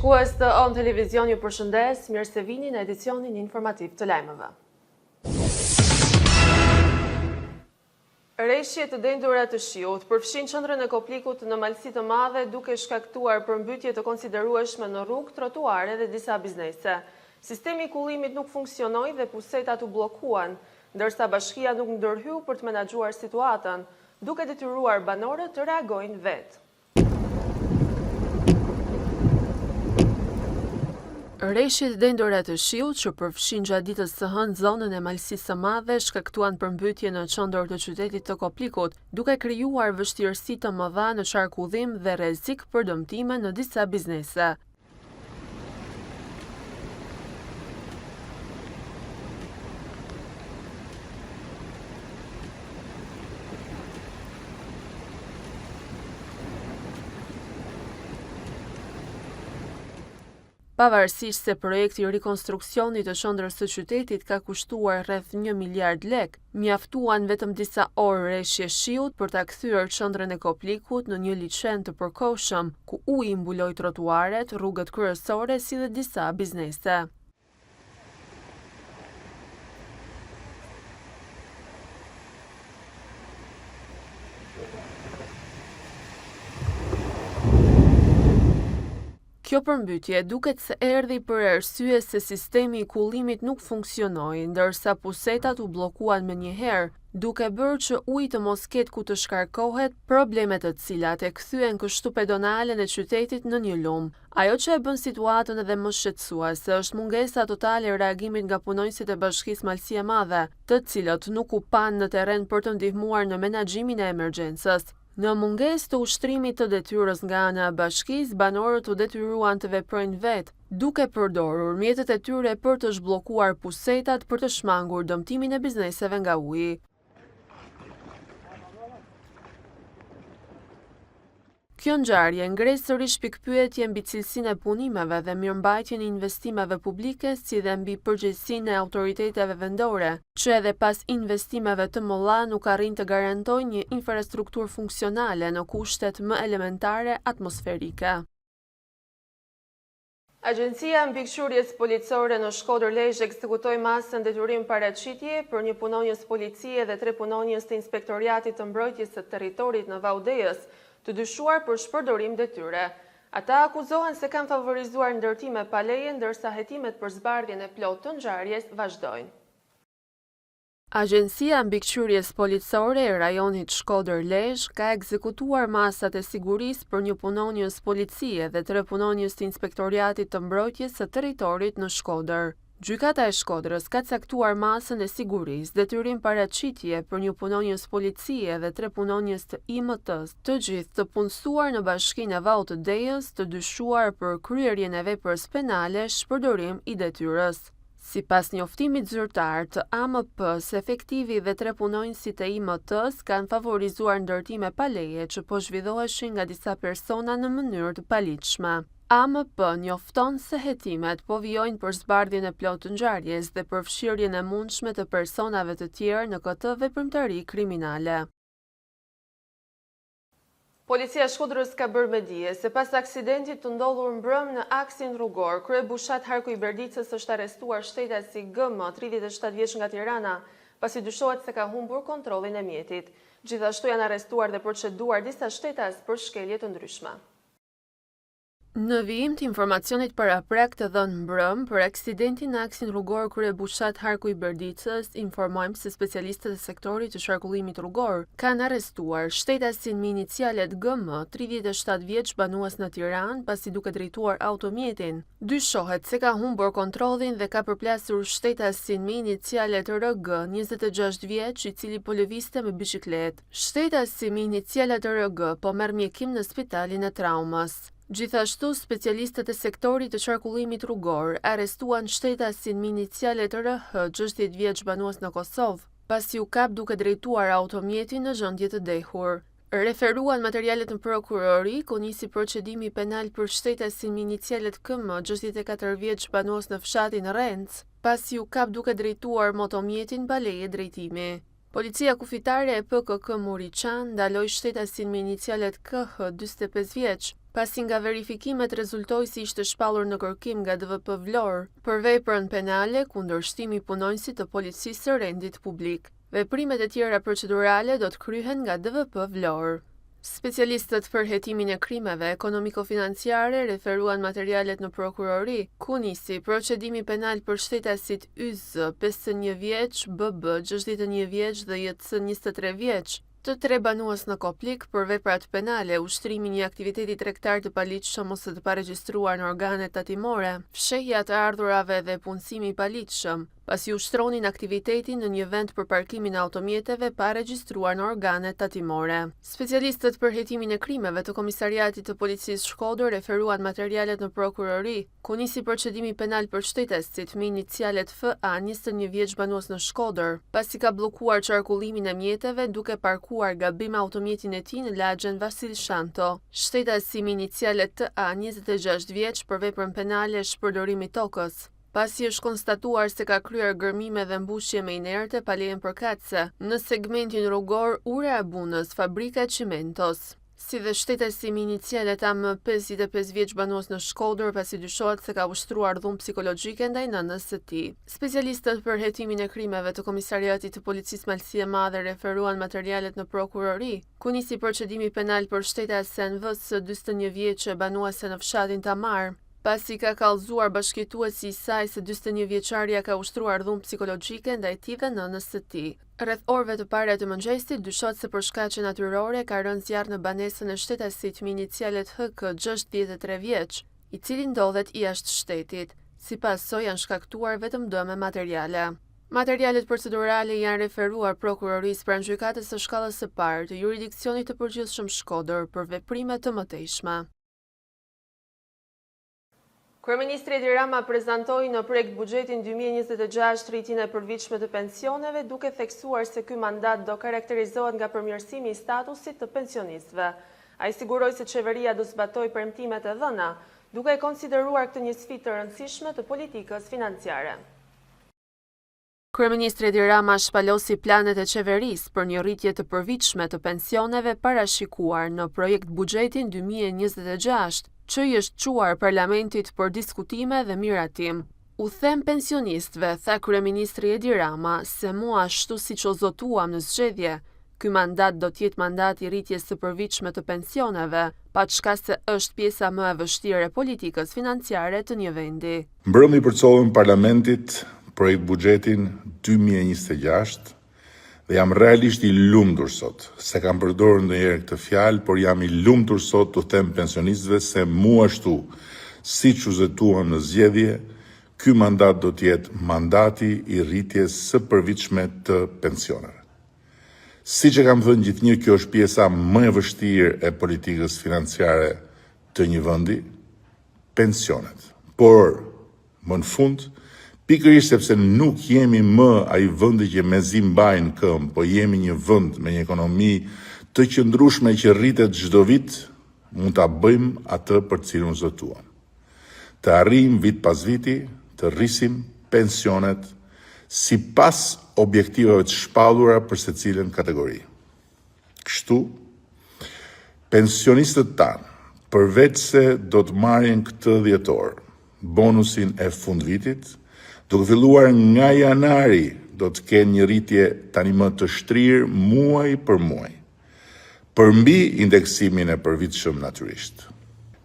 Shikues të On Televizion ju përshëndes, mirë se vini në edicionin informativ të lajmeve. Rreshje të dendura të shiut përfshin qendrën e Koplikut në Malësi të Madhe duke shkaktuar përmbytje të konsiderueshme në rrugë, trotuare dhe disa biznese. Sistemi i kullimit nuk funksionoi dhe pusetat u bllokuan, ndërsa bashkia nuk ndërhyu për të menaxhuar situatën, duke detyruar banorët të reagojnë vetë. Rreshjet dendore të shiut që përfshin gjatë ditës së hënë zonën e Malësisë së Madhe shkaktuan përmbytje në qendër të qytetit të Koplikut, duke krijuar vështirësi të mëdha në qarkullim dhe rrezik për dëmtime në disa biznese. Pavarësisht se projekti i rikonstruksionit të qendrës së qytetit ka kushtuar rreth 1 miliard lek, mjaftuan vetëm disa orë rreshje shiut për ta kthyer qendrën e Koplikut në një liçen të përkohshëm, ku uji mbuloi trotuaret, rrugët kryesore si dhe disa biznese. Kjo përmbytje duket se erdhi për arsye se sistemi i kullimit nuk funksionoi, ndërsa pusetat u bllokuan menjëherë, duke bërë që uji të mos ketë ku të shkarkohet, probleme të cilat e kthyen kështu pedonalen e qytetit në një lum. Ajo që e bën situatën edhe më shqetësuese është mungesa totale e reagimit nga punonjësit e Bashkisë Malësi e Madhe, të cilët nuk u panë në terren për të ndihmuar në menaxhimin e emergjencës. Në mungesë të ushtrimit të detyrës nga ana e bashkisë, banorët u detyruan të veprojnë vetë, duke përdorur mjetet e tyre për të zhbllokuar pusetat për të shmangur dëmtimin e bizneseve nga uji. Kjo ngjarje ngre sërish pikpyetje mbi cilësinë e punimeve dhe mirëmbajtjen e investimeve publike, si dhe mbi përgjegjësinë e autoriteteve vendore, që edhe pas investimeve të mëdha nuk arrin të garantojnë një infrastrukturë funksionale në kushtet më elementare atmosferike. Agjencia Mbikëqyrjes Policore në Shkodër-Lezhë ekzekutoi masën detyrim paraqitje për një punonjës policie dhe 3 punonjës të Inspektoriatit të Mbrojtjes së Territorit në Vaudejës, të dyshuar për shpërdorim detyre. Ata akuzohen se kanë favorizuar ndërtime pa leje, ndërsa hetimet për zbardhjen e plotë të ngjarjes vazhdojnë. Agjencia Mbikëqyrjes Policore e rajonit Shkodër-Lezhë ka ekzekutuar masat e sigurisë për një punonjës policie dhe 3 punonjës të Inspektoriatit të Mbrojtjes së Territorit në Shkodër. Gjykata e Shkodrës ka caktuar masën e sigurisë, detyrim paraqitje për një punonjës policie dhe 3 punonjës të IMT-s, të gjithë të punësuar në Bashkinë e Vaudejës, të dyshuar për kryerjen e veprës penale, shpërdorim i detyrës. Sipas njoftimit zyrtar të AMP-s, efektivi dhe 3 punonjësit e IMT-s kanë favorizuar ndërtime pa leje që po zhvilloheshin nga disa persona në mënyrë të paligjshme. AMP njofton se hetimet po vijojnë për zbardhjen e plotë të ngjarjes dhe përfshirjen e mundshme të personave të tjerë në këtë veprimtari kriminale. Policia e Shkodrës ka bërë me dije se pas aksidentit të ndodhur mbrëm në aksin rrugor, kryebushat Harku i Berdicës është arrestuar shtetasi GM, 37 vjeç nga Tirana, pasi dyshohet se ka humbur kontrollin e mjetit. Gjithashtu janë arrestuar dhe proceduar disa shtetas për shkelje të ndryshme. Në vijim të informacionit paraprak të dhënë mbrëm për aksidentin në aksin rrugor kryebushat Harku i Berdicës, informojmë se specialistët e sektorit të qarkullimit rrugor kanë arrestuar shtetasin me inicialet GM, 37 vjeç banues në Tiranë, pasi duke drejtuar automjetin. Dyshohet se ka humbur kontrollin dhe ka përplasur shtetasin me inicialet RG, 26 vjeç, i cili po lëvizte me biçikletë. Shtetasi me inicialet RG po merr mjekim në spitalin e traumës. Gjithashtu, specialistët e sektorit të qarkullimit rrugor arrestuan shtetasin me inicialet RH, 60 vjeç banues në Kosovë, pasi u kap duke drejtuar automjetin në gjendje të dehur. Referuan materialet në prokurori, ku nisi procedimi penal për shtetasin me inicialet KM, 64 vjeç banues në fshatin Renc, pasi u kap duke drejtuar motomjetin pa leje drejtimi. Policia kufitare e PKK Muriçan ndaloi shtetasin me inicialet KH, 45 vjeç, pasi nga verifikimet rezultoi si ishte shpallur në kërkim nga DVP Vlorë për veprën penale kundër shtimi punonjësit të policisë së rendit publik. Veprimet e tjera procedurale do të kryhen nga DVP Vlorë. Specialistët për hetimin e krimeve ekonomiko-financiare referuan materialet në prokurori, ku nisi procedimi penal për shtetasit YZ 51 vjeç, BB 61 vjeç dhe JC 23 vjeç, të tre banues në Koplik për veprat penale, ushtrimi një aktiviteti tregtar të paligjshëm ose të paregjistruar në organet tatimore, fshehja të ardhurave dhe punësimi i paligjshëm, pasi ushtronin aktivitetin në një vend për parkimin e automjeteve pa regjistruar në organet tatimore. Specialistët për hetimin e krimeve të Komisariatit të Policisë Shkodër referuan materialet në prokurori, ku nisi procedimi penal për shtetesit me inicialet FA 21 vjeç banues në Shkodër, pasi ka bllokuar qarkullimin e mjeteve duke parkuar gabim automjetin e tij në lagjen Vasil Shanto. Shtetasi me inicialet TA 26 vjeç për veprën penale shpërdorimi tokës, pasi është konstatuar se ka kryer gërmime dhe mbushje me inerte pa lejen përkatëse në segmentin rrugor Ure Bunës, fabrika Cimentos. Si dhe shtetasi me inicialet AM 55 vjeç banues në Shkodër, pasi dyshohet se ka ushtruar dhunë psikologjike ndaj nënës së tij. Specialistët për hetimin e krimeve të Komisariatit të Policisë Malësi e Madhe referuan materialet në prokurori, ku nisi procedimi penal për shtetasen VS 41 vjeçe banuese në fshatin Tamar, pasi ka kallëzuar bashkëjetuesi i saj se 41 vjeçaria ka ushtruar dhunë psikologjike ndaj tij dhe nënës së tij. Rreth orëve të para të mëngjesit, dyshohet se për shkaqe natyrore ka rënë zjarr në banesën e shtetasit me inicialet HK 63 vjeç, i cili ndodhet jashtë shtetit. Sipas saj janë shkaktuar vetëm dëme materiale. Materialet procedurale janë referuar prokurorisë pranë gjykatës së shkallës së parë të juridiksionit të përgjithshëm Shkodër për veprime të mëtejshme. Kryeministri Edi Rama prezantoi në projekt buxhetin 2026 rritjen e përvitshme të pensioneve, duke theksuar se ky mandat do karakterizohet nga përmirësimi i statusit të pensionistëve. Ai siguroi se qeveria do zbatojë premtimet e dhëna, duke konsideruar këtë një sfidë të rëndësishme të politikës financiare. Kryeministri Edi Rama shpalosi planet e qeverisë për një rritje të përvitshme të pensioneve parashikuar në projekt buxhetin 2026, që i është quar parlamentit për diskutime dhe miratim. U them pensionistëve, tha kryeministri Edi Rama, se mua ashtu siç u zotuam në zgjedhje, ky mandat do t'jetë mandati i rritjes së përvitshme të pensioneve, paçka se është pjesa më e vështirë e politikës financiare të një vendi. Mbrëmë i përcollëm parlamentit projekt buxhetin 2026 dhe jam realisht i lumtur sot, se kam përdorur ndonjëherë këtë fjalë, por jam i lumtur sot të them pensionistëve se mua ashtu, siç u zotuam në zgjedhje, ky mandat do të jetë mandati i rritjes së përvitshme të pensioneve. Siç e kam thënë gjithnjë, kjo është pjesa më e vështirë e politikës financiare të një vendi, pensionet. Por, më në fund, pikërisht sepse nuk jemi më ai vendi që mezi mbajnë këmbë, po jemi një vend me një ekonomi të qëndrueshme që rritet çdo vit, mund ta bëjmë atë për cilën u zotuam. Të arrijmë vit pas viti, të rrisim pensionet sipas objektivave të shpallura për secilën kategori. Kështu, pensionistët tanë, përveç se do të marrin këtë dhjetor, bonusin e fundvitit, duke filluar nga janari, do të kenë një rritje tani më të shtrirë muaj për muaj, përmbi indeksimin e përvitshëm natyrisht.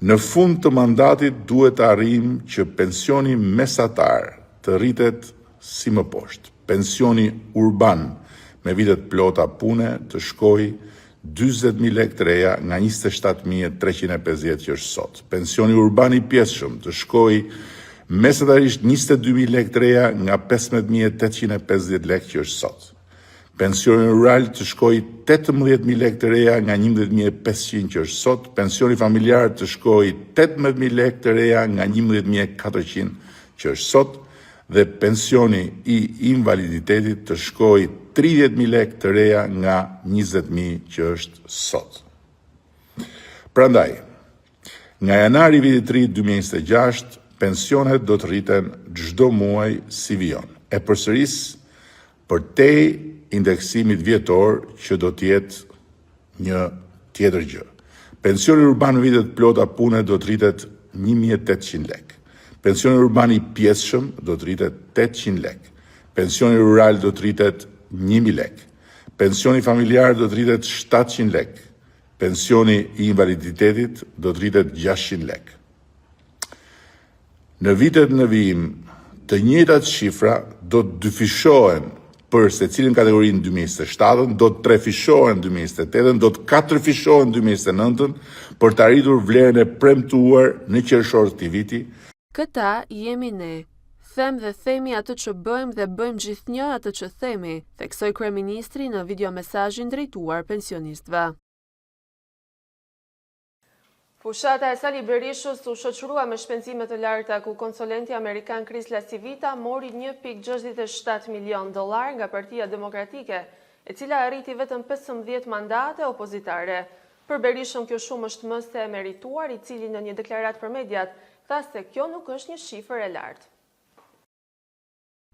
Në fund të mandatit duhet të arrijmë që pensioni mesatar të rritet si më poshtë. Pensioni urban me vitet plota pune të shkojë 40.000 lekë të reja nga 27.350 që është sot. Pensioni urban i pjesshëm të shkojë mesatarisht 22.000 lekë të reja nga 15.850 lekë që është sot. Pensioni rural të shkojë 18.000 lekë të reja nga 11.500 që është sot. Pensioni familjar të shkojë 18.000 lekë të reja nga 11.400 që është sot. Dhe pensioni i invaliditetit të shkojë 30.000 lekë të reja nga 20.000 që është sot. Prandaj, nga janari vitit 2026, pensionet do të rriten çdo muaj si vijon, e përsëris për te indeksimit vjetor që do të jetë një tjetër gjë. Pensioni urban në vitet plota pune do të rritet 1.800 lek. Pensioni urban i pjesshëm do të rritet 800 lek. Pensioni rural do të rritet 1.000 lek. Pensioni familjar do të rritet 700 lek. Pensioni i invaliditetit do të rritet 600 lek. Në vitet në vijim, të njëjtat shifra do të dyfishohen për secilin kategori në 2027, do të trefishohen në 2028, do të katërfishohen në 2029 për të arritur vlerën e premtuar në qershor të këtij viti. Këta jemi ne. Them dhe themi atë që bëjmë dhe bëjmë gjithnjë atë që themi, theksoi kryeministri në videomesazhin drejtuar pensionistëve. Fushata e Sali Berishës u shoqërua me shpenzime të larta ku konsulenti amerikan Chris LaCivita mori $1.67 milion nga Partia Demokratike, e cila arriti vetëm 15 mandate opozitare. Për Berishën kjo shumë është më se e merituar, i cili në një deklaratë për mediat tha se kjo nuk është një shifër e lartë.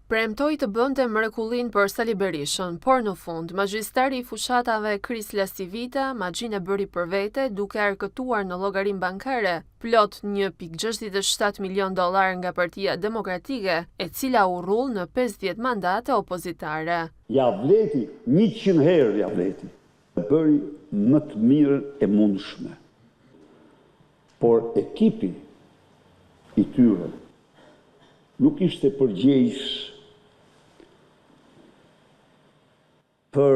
Premtoi të bënte mrekullin për Sali Berishën, por në fund, magjistari i fushatave Chris LaCivita magjin e bëri për vete duke arkëtuar në llogarinë bankare plot $1.67 milion nga Partia Demokratike, e cila u rrull në 50 mandate opozitare. Ja vleti 100 herë ja vleti. Bëri më të mirën e mundshme. Por ekipi i tyre nuk ishte përgjegjës për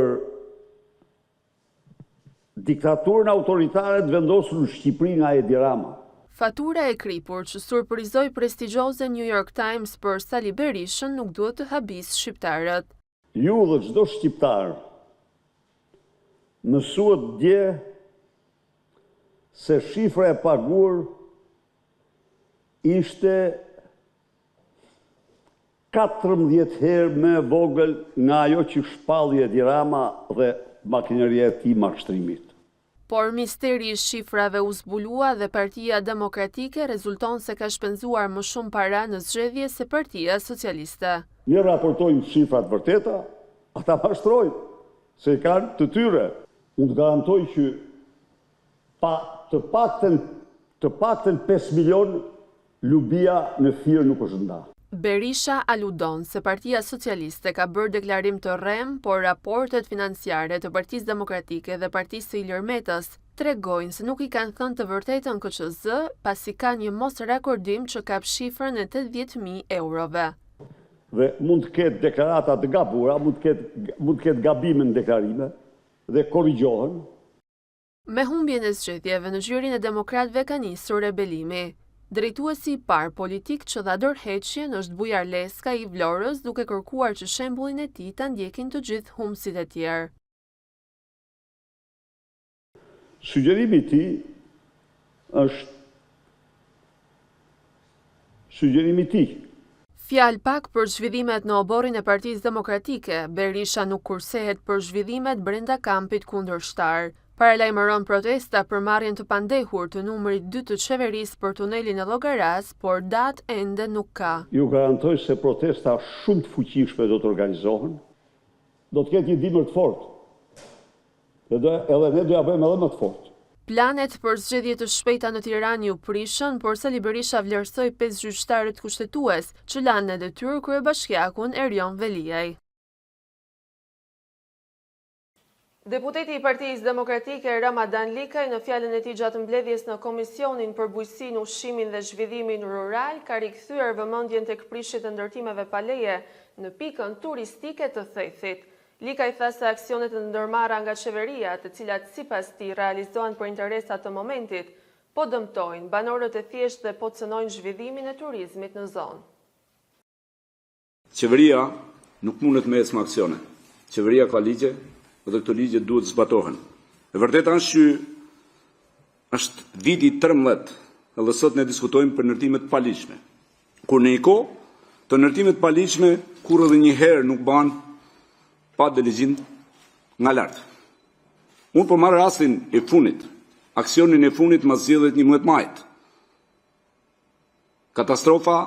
diktaturën autoritare të vendosur në Shqipëri nga Edi Rama. Fatura e kripur që surprizoi prestigjioze New York Times për Sali Berishën nuk duhet të habis shqiptarët. Ju dhe çdo shqiptar mësuat dje se shifra e paguar ishte 14 herë më vogël nga ajo që shpalli Edi Rama dhe makineria e tij mashtrimit. Por misteri i shifrave u zbulua dhe Partia Demokratike rezulton se ka shpenzuar më shumë para në zgjedhje se Partia Socialiste. Ne raportojmë shifrat vërteta, ata mashtrojnë, se i kanë të tyre. Unë të garantoj që të paktën 5 milion lubia në thirr nuk është nda. Berisha aludon se Partia Socialiste ka bërë deklarim të rrem, por raportet financiare të Partisë Demokratike dhe Partisë së Ilir Metës tregojnë se nuk i kanë thënë të vërtetën KQZ, pasi ka një mos rakordim që kap shifrën e 80.000 eurove. Dhe mund të ketë deklarata të gabuara, mund të ketë gabime në deklarime dhe korrigjohen. Me humbjen e zgjedhjeve në zgjerin e demokratëve ka nisur rebelimi. Drejtuesi i parë politik që dha dorëheqjen është Bujar Leska i Vlorës, duke kërkuar që shembullin e tij ta ndjekin të gjithë humbësit e tjerë. Sugjerimi i tij është sugjerimi i tij. Fjalë pak për zhvillimet në oborrin e Partisë Demokratike, Berisha nuk kursehet për zhvillimet brenda kampit kundërshtar. Paralajmëron protesta për marrjen të pandehur të numrit 2 të qeverisë për tunelin e Llogaras, por datë ende nuk ka. Ju garantoj se protesta shumë të fuqishme do të organizohen, do të ketë një dimër të fortë, edhe ne do ja bëjmë edhe më të fortë. Planet për zgjedhje të shpejta në Tiranë u prishën, por Sali Berisha vlerësoi 5 gjyqtarët kushtetues që lanë në detyrë kryebashkiakun Erion Veliaj. Deputeti i Partisë Demokratike Ramadan Likaj në fjalën e tij gjatë mbledhjes në Komisionin për Bujqësinë, Ushqimin dhe Zhvillimin Rural ka rikthyer vëmendjen tek prishjet e ndërtimeve pa leje në pikën turistike të Thethit. Likaj tha se aksionet e ndërmarra nga qeveria, të cilat sipas tij realizohen për interesat të momentit, po dëmtojnë banorët e thjeshtë dhe po cënojnë zhvillimin e turizmit në zonë. Qeveria nuk mundet me ecë me aksione. Qeveria ka ligje dhe këto ligje duhet zbatohen. E vërteta është që është viti 13 dhe sot ne diskutojmë për ndërtimet paligjshme. Kur në një kohë të ndërtimet paligjshme kur edhe një herë nuk ban pa delegjim nga lart. Unë po marr rastin e funit, aksionin e funit mas zgjedhjet 11 majit. Katastrofa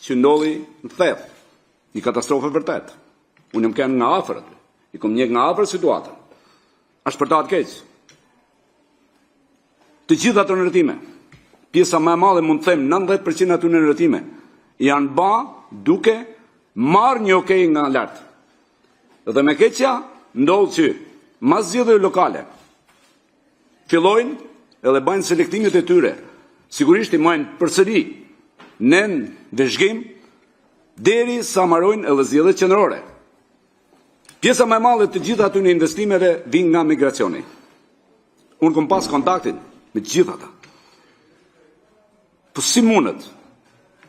që ndodhi në Theth, një katastrofë vërtet. Unë jam kënë nga afër aty. I kom njeh nga afër situatën. Është për ta të keq. Të gjitha ato ndërtime, pjesa më e madhe, mund të them 90% ato ndërtime, janë ba duke marrë një okej nga lart. Dhe me keqja ndodh që mas zgjedhjeve lokale fillojnë edhe bajnë selektimet e tyre. Sigurisht i majnë përsëri në vëzhgim deri sa marrojnë edhe zgjedhjet qendrore. Pjesa më e madhe të gjitha aty në investimeve vijnë nga migracioni. Unë kam pas kontaktin me gjitha ata. Po si mundet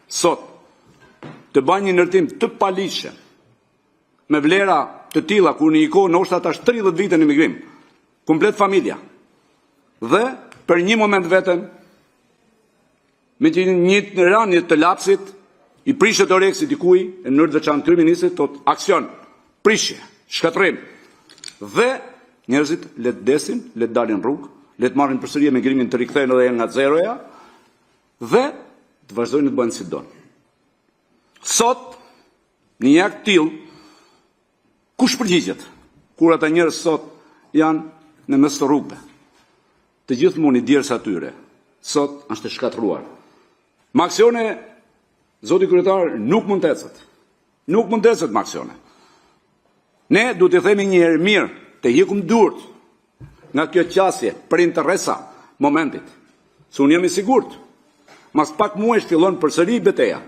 sot të bajnë një ndërtim të paligjshëm me vlera të tilla kur në një kohë ndoshta tash 30 vite në migrim, komplet familja. Dhe për një moment vetëm me një rënje të lapsit i prishet oreksi dikuj në mënyrë të veçantë kryeministrit thot aksion, prishje, shkatërrim. Dhe njerëzit le të desin, le të dalin rrugë, le të marrin përsëri emigrimin të rikthehen edhe nga zeroja dhe të vazhdojnë të bëjnë si donë. Sot në një akt tillë kush përgjigjet? Kur ata njerëz sot janë në mes të rrugëve. Të gjithë mundi djersa atyre. Sot është e shkatëruar. Me aksione, zoti kryetar, nuk mund të ecet. Nuk mund të ecet me aksione. Ne duhet të themi një herë mirë, të hiqum durt nga kjo qasje për interesa momentit. Se unë jam i sigurt. Mas pak muajsh fillon përsëri betejë.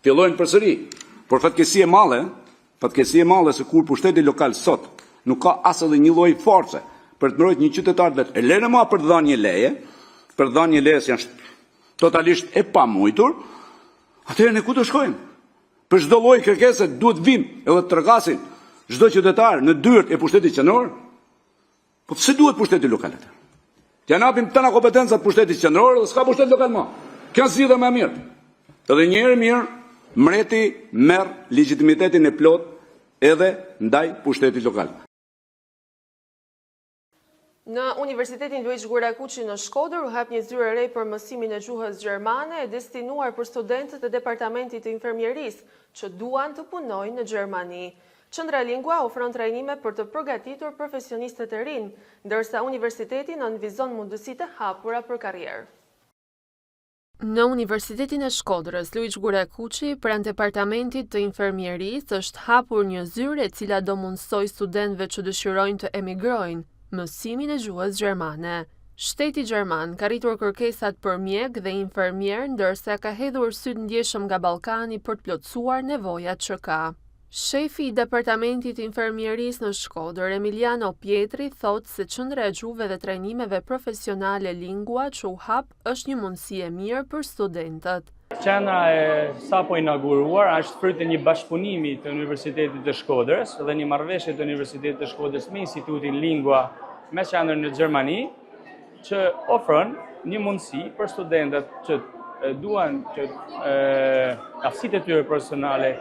Fillojnë përsëri. Por fatkeqësi e madhe se kur pushteti lokal sot nuk ka as edhe një lloj force për të mbrojtur një qytetar vet. E lënë më për të dhënë një leje, për të dhënë një leje që janë totalisht e pamujtur. Atëherë ne ku do shkojmë? Për çdo lloj kërkese duhet vim edhe të tragasin çdo qytetar në dyert e pushtetit qendror. Po pse duhet pushteti lokal atë? T'ja napim tëna kompetencat pushtetit qendror dhe s'ka pushtet lokal më. Kjo zgjidhje më e mirë. Edhe një herë mirë, mreti merr legitimitetin e plot edhe ndaj pushtetit lokal. Në Universitetin Luiç Gurakuçi në Shkodër u hap një zyrë re për mësimin e gjuhës gjermane e destinuar për studentët e departamentit të infermierisë që duan të punojnë në Gjermani. Qendra Lingua ofron trajnime për të përgatitur profesionistët e rinj, ndërsa universiteti nënvizon mundësitë e hapura për karrierë. Në Universitetin e Shkodrës, Luiç Gurakuçi, pranë departamentit të infermierisë, është hapur një zyrë e cila do mundsoj studentëve që dëshirojnë të emigrojnë mësimin e gjuhës gjermane. Shteti gjerman ka rritur kërkesat për mjek dhe infermier, ndërsa ka hedhur syt ndjeshëm nga Ballkani për të plotësuar nevojat që ka. Shefi i departamentit infermierisë në Shkodër, Emiliano Pietri, thotë se qendra e gjuhëve dhe trajnimeve profesionale Lingua që u hap është një mundësi e mirë për studentët. Qendra e sapo inauguruar është fruit e një bashkëpunimi të Universitetit të Shkodrës dhe një marrëveshje të Universitetit të Shkodrës me Institutin Lingua me qendrën në Gjermani, që ofron një mundësi për studentët që duan që aftësitë e tyre profesionale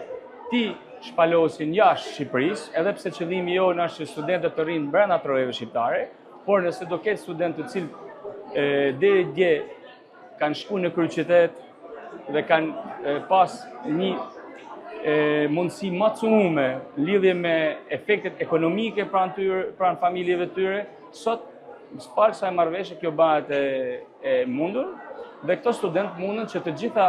ti shpalosin jashtë Shqipërisë, edhe pse qëllimi jonë është që studentët të rrinë brenda trojeve shqiptare, por nëse do ketë studentë të cilë deri dje kanë shku në kryeqytet dhe kanë pas një mundësi më të cumume lidhje me efektet ekonomike pranë familjeve tyre, sot pas kësaj marrëveshje kjo bëhet e mundur dhe këto studentë mundën që të gjitha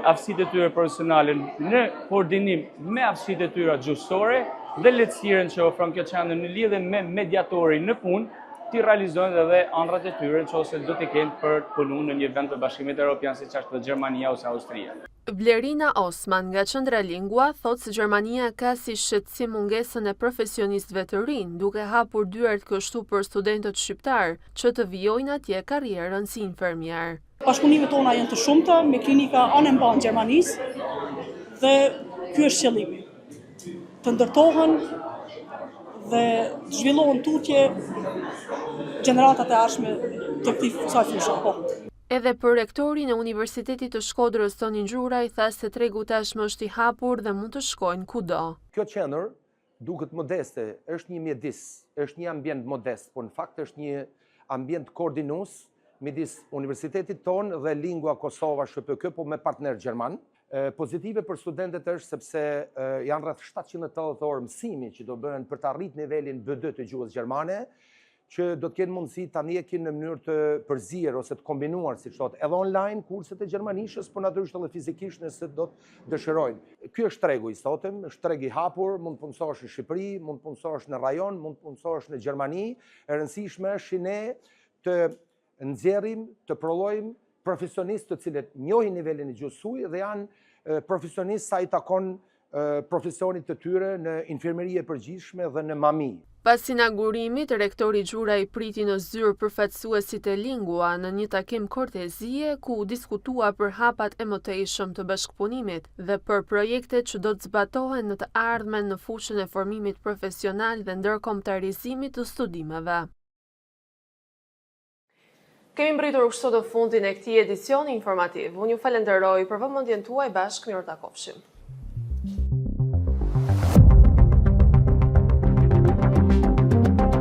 aftësitë e tyre profesionale në koordinim me aftësitë e tyre gjuhësore dhe lehtësinë që ofron kjo qendër në lidhje me mediatorin në punë, ti realizojnë edhe ëndrat e tyre nëse do të kenë për të punuar në një vend të Bashkimit Evropian siç është Gjermania ose Austria. Blerina Osman nga Qendra Lingua thotë se Gjermania ka si shqetësim mungesën e profesionistëve të rinj, duke hapur dyert kështu për studentët shqiptar që të vijojnë atje karrierën si infermier. Bashkëpunimet tona janë të shumta me klinika anë mban Gjermanisë dhe ky është qëllimi. Të ndërtohen dhe të zhvillohen tutje gjeneratat e ardhshme të kësaj fushë. Edhe për rektorin e Universitetit të Shkodrës Toni Ngjura i tha se tregu tashmë është i hapur dhe mund të shkojnë kudo. Kjo qendër duket modeste, është një mjedis, është një ambient modest, por në fakt është një ambient koordinues midis universitetit tonë dhe Lingua Kosova SHPK, po me partner gjerman. Pozitive për studentët është sepse janë rreth 780 orë mësimi që do bëhen për të arritur nivelin B2 të gjuhës gjermane. që do të kenë mundësi ta ndjekin në mënyrë të përzier ose të kombinuar, siç thotë, edhe online kurset e gjermanishës, por natyrisht edhe fizikisht nëse do të dëshirojnë. Ky është tregu i sotëm, është treg i hapur, mund të punësohesh në Shqipëri, mund të punësohesh në rajon, mund të punësohesh në Gjermani. E rëndësishme është që ne të nxjerrim, të provojmë profesionistë të cilët njohin nivelin e gjuhës suaj dhe janë profesionistë sa i takon profesionit të tyre në infirmeri e përgjithshme dhe në mami. Pas inaugurimit, rektori Gjura i priti në zyrë përfaqësuesit e lingua në një takim kortezie ku diskutua për hapat e mëtejshëm të bashkëpunimit dhe për projektet që do të zbatohen në të ardhmen në fushën e formimit profesional dhe ndërkombëtarizimit të studimeve. Kemi mbritur kështu në fundin e këtij edicioni informativ. Unë ju falenderoj për vëmendjen tuaj, bashkë mirë takofshim.